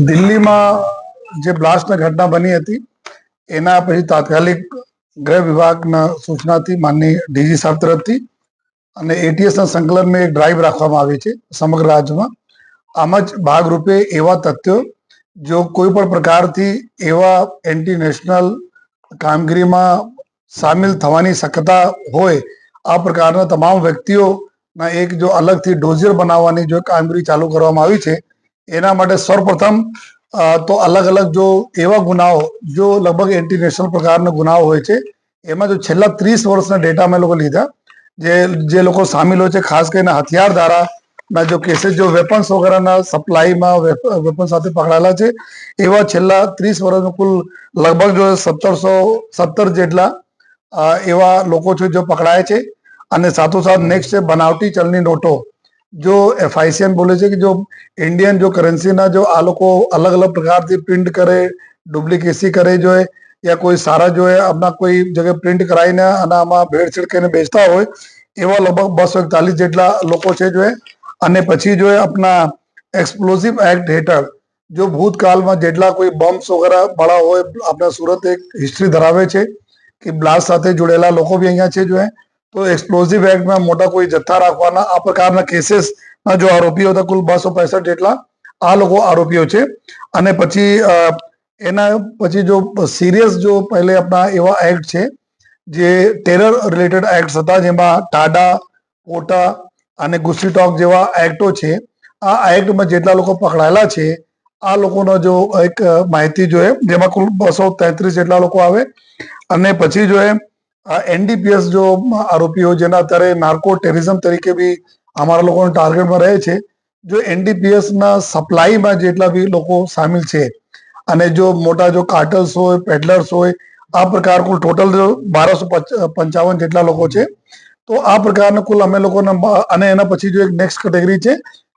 દિલ્હીમાં જે બ્લાસ્ટની ઘટના બની હતી એના પછી તાત્કાલિક ગૃહ વિભાગના સૂચનાથી માનની ડીજી સાહેબ તરફથી અને એટીએસના સંકલનમાં એક ડ્રાઈવ રાખવામાં આવી છે સમગ્ર રાજ્યમાં. આમ જ ભાગરૂપે એવા તથ્યો જો કોઈ પણ પ્રકારથી એવા એન્ટી નેશનલ કામગીરીમાં સામેલ થવાની શક્યતા હોય આ પ્રકારના તમામ વ્યક્તિઓના એક જો અલગથી ડોઝિયર બનાવવાની જો કામગીરી ચાલુ કરવામાં આવી છે. એના માટે સર્વપ્રથમ તો અલગ અલગ જો એવા ગુનાઓ જો લગભગ એન્ટી નેશનલ પ્રકારના ગુનાઓ હોય છે એમાં જો છેલ્લા 30 વર્ષના ડેટા અમે લોકો લીધા જે લોકો સામેલ હોય છે, ખાસ કરીને હથિયાર ધારાના જો કેસીસ જો વેપન્સ વગેરેના સપ્લાયમાં વેપન સાથે પકડાયેલા છે એવા છેલ્લા 30 વર્ષમાં કુલ લગભગ જો 1717 જેટલા એવા લોકો છે જો પકડાય છે. અને સાથોસાથ નેક્સ્ટ છે બનાવટી ચલણી નોટો जो FICN बोले છે કે જો ઇન્ડિયન જો કરન્સીના જો આ લોકો અલગ અલગ પ્રકારથી પ્રિન્ટ કરે, ડુપ્લિકેસી કરે જો या કોઈ સારા જો આપણા કોઈ જગ્યાએ પ્રિન્ટ કરાવીને અને આમાં ભેળસેળ કરીને બેચતા હોય એવા લગભગ 241 જેટલા લોકો છે જો. અને પછી જો આપણા એક્સપ્લોઝિવ એક્ટ હેઠળ જો ભૂતકાળમાં જેટલા કોઈ બોમ્બ્સ વગેરે બળા હોય, આપણા સુરત એક હિસ્ટ્રી ધરાવે છે કે બ્લાસ્ટ સાથે જોડેલા લોકો બી અહીંયા છે જો. તો એક્સપ્લોઝિવ એક્ટમાં મોટા કોઈ જથ્થા રાખવાના આ પ્રકારના કેસીસના જો આરોપીઓ હતા કુલ 265 જેટલા આ લોકો આરોપીઓ છે. અને પછી એના પછી જો સિરિયસ જો પહેલે આપણા એવા એક્ટ છે જે ટેરર રિલેટેડ એક્ટ હતા જેમાં ટાડા, પોટા અને ગુસ્સીટોક જેવા એક્ટો છે. આ એક્ટમાં જેટલા લોકો પકડાયેલા છે આ લોકોનો જો એક માહિતી જોઈએ જેમાં કુલ 233 જેટલા લોકો આવે. અને પછી જો NDPS જો આરોપીઓ જેના અત્યારે નાર્કો ટેરરિઝમ તરીકે બી અમારા લોકોના ટાર્ગેટમાં રહે છે. જો NDPS ના સપ્લાયમાં જેટલા બી લોકો સામેલ છે અને જો મોટા જો કાર્ટલ્સ હોય, પેડલર્સ હોય આ પ્રકાર કુલ ટોટલ 1255 જેટલા લોકો છે. તો આ પ્રકારના કુલ અમે લોકોના અને એના પછી જો એક નેક્સ્ટ કેટેગરી છે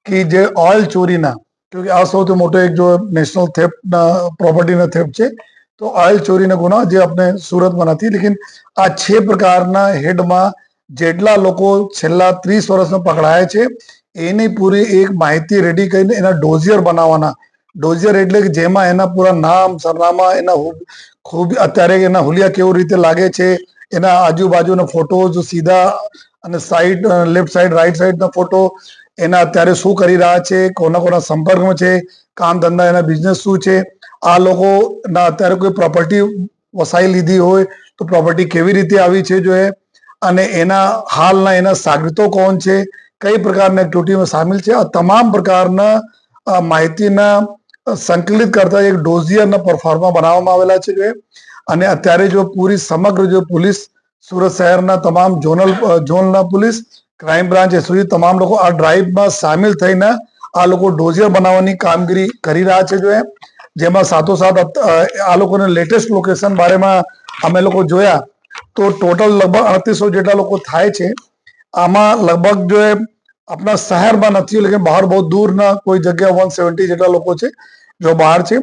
કે જે ઓઇલ ચોરીના, કે આ સૌથી મોટો એક જો નેશનલ થેફ્ટના પ્રોપર્ટીના થેફ્ટ છે. તો ઓઇલ ચોરીના ગુના જે આપણે સુરતમાં નથી, લેકિન આ 6 પ્રકારના હેડમાં જેટલા લોકો છેલ્લા 30 વર્ષમાં પકડાયા છે એની પૂરી એક માહિતી રેડી કરીને એના ડોઝિયર બનાવવાના. ડોઝિયર એટલે કે જેમાં એના પૂરા નામ, સરનામા, એના ખૂબ અત્યારે એના હુલિયા કેવી રીતે લાગે છે, એના આજુબાજુના ફોટોઝ સીધા અને સાઈડ, લેફ્ટ સાઈડ, રાઈટ સાઈડના ફોટો, એના અત્યારે શું કરી રહ્યા છે, કોના કોના સંપર્કમાં છે, કામ ધંધા, એના બિઝનેસ શું છે, આ લોકોના અત્યારે કોઈ પ્રોપર્ટી વસાઈ લીધી હોય તો પ્રોપર્ટી કેવી રીતે આવી છે જો અને એના હાલના એના સાગરીતો કોણ છે, કઈ પ્રકારના એક્ટિવિટીમાં સામેલ છે, આ તમામ પ્રકારના માહિતીના સંકલિત કરતા એક ડોઝિયરના પરફોર્મા બનાવવામાં આવેલા છે જો. અને અત્યારે જો પૂરી સમગ્ર જો પોલીસ સુરત શહેરના તમામ ઝોનના પોલીસ, ક્રાઇમ બ્રાન્ચ સુધી તમામ લોકો આ ડ્રાઈવમાં સામેલ થઈને આ લોકો ડોઝિયર બનાવવાની કામગીરી કરી રહ્યા છે જો. જેમાં સાથોસાથ આ લોકોને લેટેસ્ટ લોકેશન બારેમાં અમે લોકો જોયા તો ટોટલ લગભગ 3800 જેટલા લોકો થાય છે. આમાં લગભગ જો આપણા શહેરમાં નથી, લેકિન બહાર બહુ દૂરના કોઈ જગ્યા 170 જેટલા લોકો છે જો બહાર છે.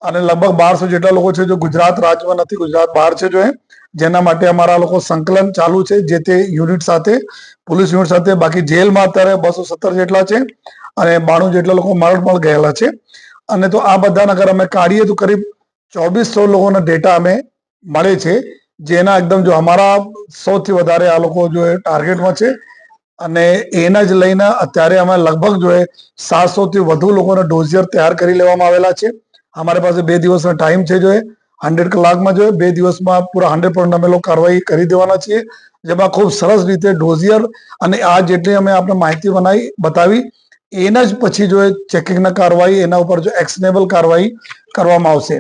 અને લગભગ 1200 જેટલા લોકો છે જો ગુજરાત રાજ્યમાં નથી, ગુજરાત બહાર છે જો. જેના માટે અમારા લોકો સંકલન ચાલુ છે જે તે યુનિટ સાથે, પોલીસ યુનિટ સાથે. બાકી જેલમાં અત્યારે 217 જેટલા છે અને 92 જેટલા લોકો મરણ ગયેલા છે. અને તો આ બધાના અગર અમે કાઢીએ તો કરીબ 2400 લોકોના ડેટા અમે મળે છે, જેના એકદમ જો અમારા સૌથી વધારે આ લોકો જો ટાર્ગેટમાં છે. અને એના જ લઈને અત્યારે અમે લગભગ જો 700 થી વધુ લોકોના ડોઝિયર તૈયાર કરી લેવામાં આવેલા છે. અમારી પાસે 2 દિવસનો ટાઈમ છે જો 100 કલાકમાં જો 2 દિવસમાં પૂરા 100% અમે લોકો કાર્યવાહી કરી દેવાના છીએ, જેમાં ખૂબ સરસ રીતે ડોઝિયર અને આ જેટલી અમે આપણે માહિતી બતાવી એના જ પછી જો ચેકિંગના કાર્યવાહી એના ઉપર જો એક્શનેબલ કાર્યવાહી કરવામાં આવશે.